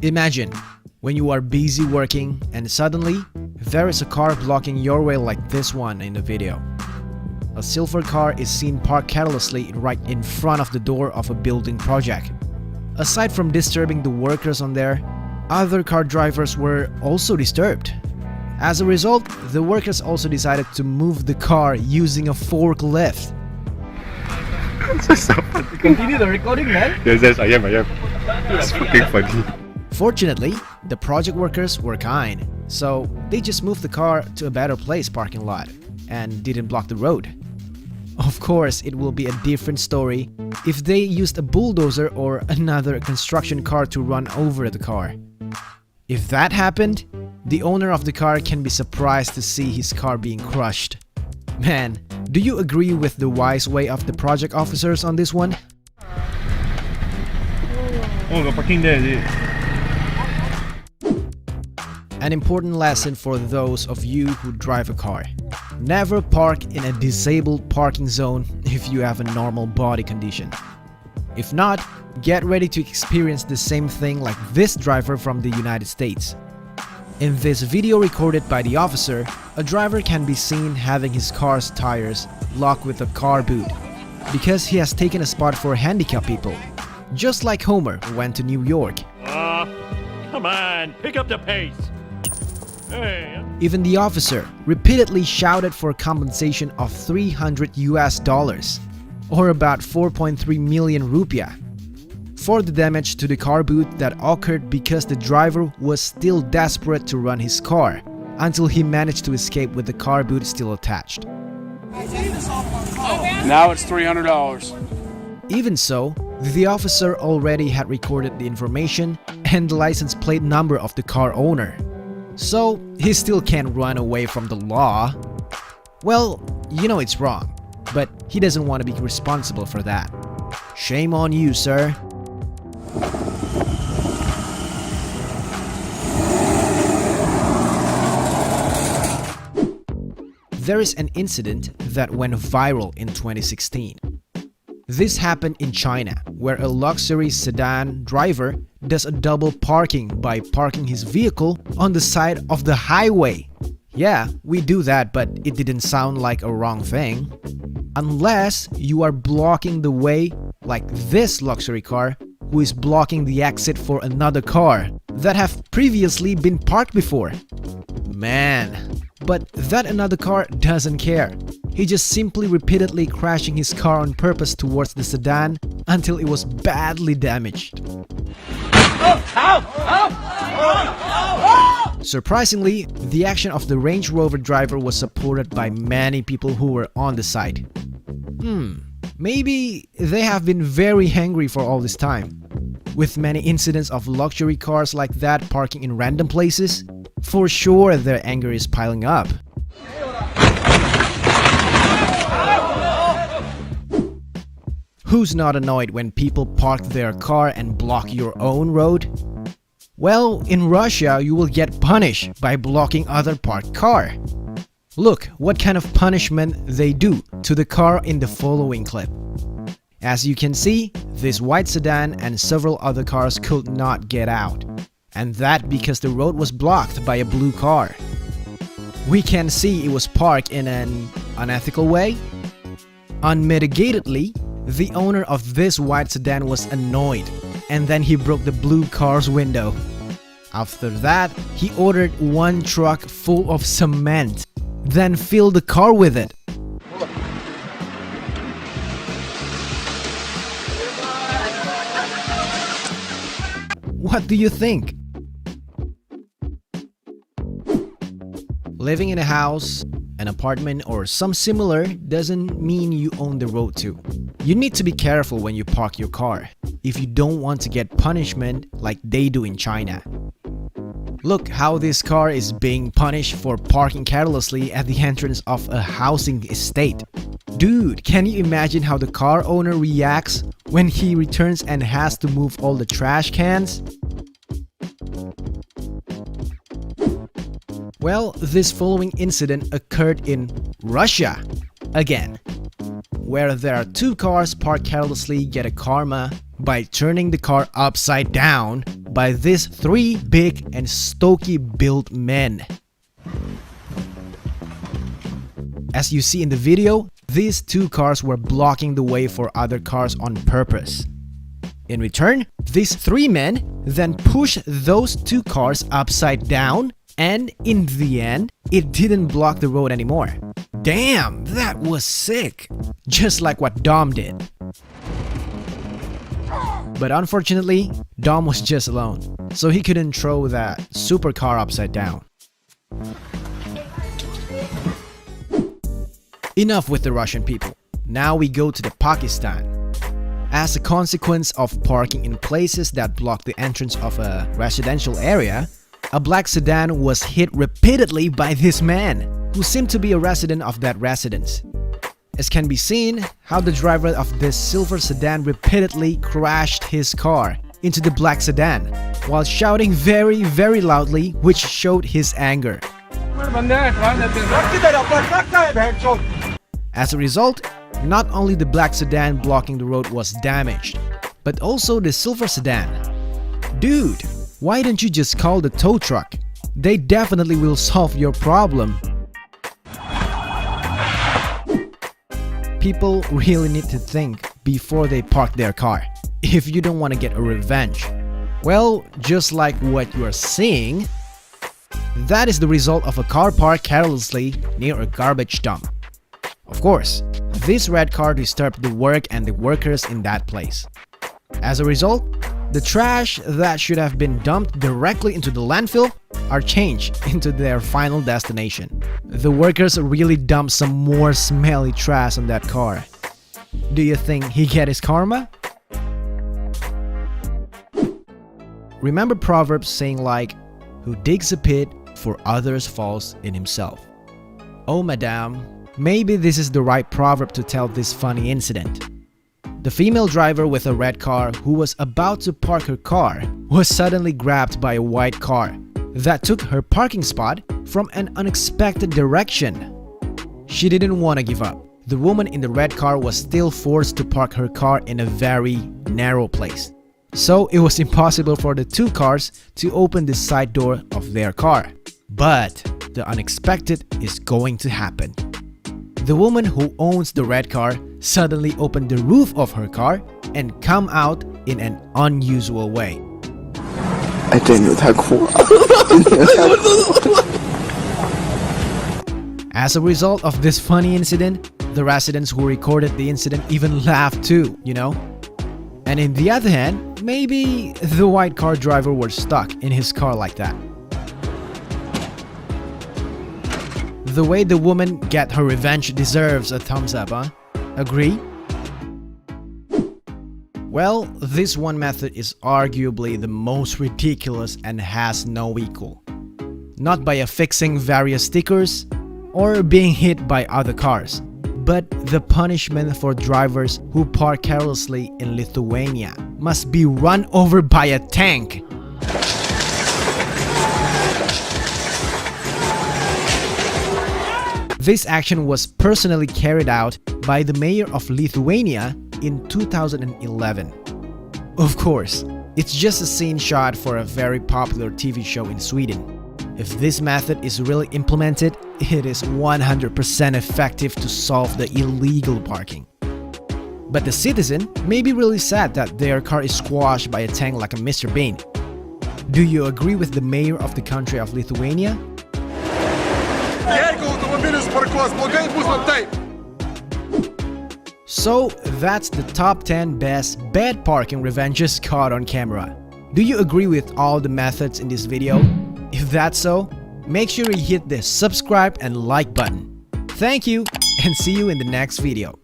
Imagine when you are busy working and suddenly there is a car blocking your way like this one in the video. A silver car is seen parked carelessly right in front of the door of a building project. Aside from disturbing the workers on there, other car drivers were also disturbed. As a result, the workers also decided to move the car using a forklift. Continue the recording, man. Yes, I am. It's fucking funny. Fortunately, the project workers were kind, so they just moved the car to a better place parking lot and didn't block the road. Of course, it will be a different story if they used a bulldozer or another construction car to run over the car. If that happened, the owner of the car can be surprised to see his car being crushed. Man, do you agree with the wise way of the project officers on this one? Oh, got parking there, is it? An important lesson for those of you who drive a car. Never park in a disabled parking zone if you have a normal body condition. If not, get ready to experience the same thing like this driver from the United States. In this video recorded by the officer, a driver can be seen having his car's tires locked with a car boot because he has taken a spot for handicapped people, just like Homer went to New York. Come on, pick up the pace. Hey. Even the officer repeatedly shouted for compensation of $300 or about 4.3 million rupiah for the damage to the car boot that occurred because the driver was still desperate to run his car until he managed to escape with the car boot still attached. Now it's $300. Even so, the officer already had recorded the information and the license plate number of the car owner. So, he still can't run away from the law. Well, you know it's wrong, but he doesn't want to be responsible for that. Shame on you, sir. There is an incident that went viral in 2016. This happened in China, where a luxury sedan driver does a double parking by parking his vehicle on the side of the highway. Yeah, we do that, but it didn't sound like a wrong thing. Unless you are blocking the way, like this luxury car, who is blocking the exit for another car that have previously been parked before. Man, but that another car doesn't care. He just simply repeatedly crashing his car on purpose towards the sedan until it was badly damaged. Surprisingly, the action of the Range Rover driver was supported by many people who were on the site. Maybe they have been very hungry for all this time. With many incidents of luxury cars like that parking in random places, for sure their anger is piling up. Who's not annoyed when people park their car and block your own road? Well, in Russia, you will get punished by blocking other parked car. Look what kind of punishment they do to the car in the following clip. As you can see, this white sedan and several other cars could not get out. And that because the road was blocked by a blue car. We can see it was parked in an unethical way. Unmitigatedly, the owner of this white sedan was annoyed, and then he broke the blue car's window. After that, he ordered one truck full of cement, then filled the car with it. What do you think? Living in a house, an apartment, or some similar doesn't mean you own the road too. You need to be careful when you park your car if you don't want to get punishment like they do in China. Look how this car is being punished for parking carelessly at the entrance of a housing estate. Dude, can you imagine how the car owner reacts when he returns and has to move all the trash cans? Well, this following incident occurred in Russia again. where there are two cars parked carelessly get a karma by turning the car upside down by these three big and stocky built men. As you see in the video, these two cars were blocking the way for other cars on purpose. In return, these three men then pushed those two cars upside down, and in the end, it didn't block the road anymore. Damn, that was sick! Just like what Dom did. But unfortunately, Dom was just alone, so he couldn't throw that supercar upside down. Enough with the Russian people. Now we go to the Pakistan. As a consequence of parking in places that block the entrance of a residential area, a black sedan was hit repeatedly by this man, who seemed to be a resident of that residence. As can be seen, how the driver of this silver sedan repeatedly crashed his car into the black sedan, while shouting very loudly, which showed his anger. As a result, not only the black sedan blocking the road was damaged, but also the silver sedan. Dude, why don't you just call the tow truck? They definitely will solve your problem. People really need to think before they park their car, if you don't want to get a revenge. Well, just like what you are seeing, that is the result of a car parked carelessly near a garbage dump. Of course, this red car disturbed the work and the workers in that place. As a result, the trash that should have been dumped directly into the landfill are changed into their final destination. The workers really dumped some more smelly trash on that car. Do you think he get his karma? Remember Proverbs saying like, "Who digs a pit for others falls in himself." Oh madame, maybe this is the right proverb to tell this funny incident. The female driver with a red car who was about to park her car was suddenly grabbed by a white car that took her parking spot from an unexpected direction. She didn't want to give up. The woman in the red car was still forced to park her car in a very narrow place. So it was impossible for the two cars to open the side door of their car. But the unexpected is going to happen. The woman who owns the red car suddenly opened the roof of her car and come out in an unusual way. As a result of this funny incident, the residents who recorded the incident even laughed too, you know? And in the other hand, maybe the white car driver was stuck in his car like that. The way the woman get her revenge deserves a thumbs up, huh? Agree? Well, this one method is arguably the most ridiculous and has no equal. Not by affixing various stickers or being hit by other cars, but the punishment for drivers who park carelessly in Lithuania must be run over by a tank. This action was personally carried out by the mayor of Lithuania in 2011. Of course, it's just a scene shot for a very popular TV show in Sweden. If this method is really implemented, it is 100% effective to solve the illegal parking. But the citizen may be really sad that their car is squashed by a tank like a Mr. Bean. Do you agree with the mayor of the country of Lithuania? So that's the top 10 best bad parking revenges caught on camera. Do you agree with all the methods in this video? If that's so, make sure you hit the subscribe and like button. Thank you and see you in the next video.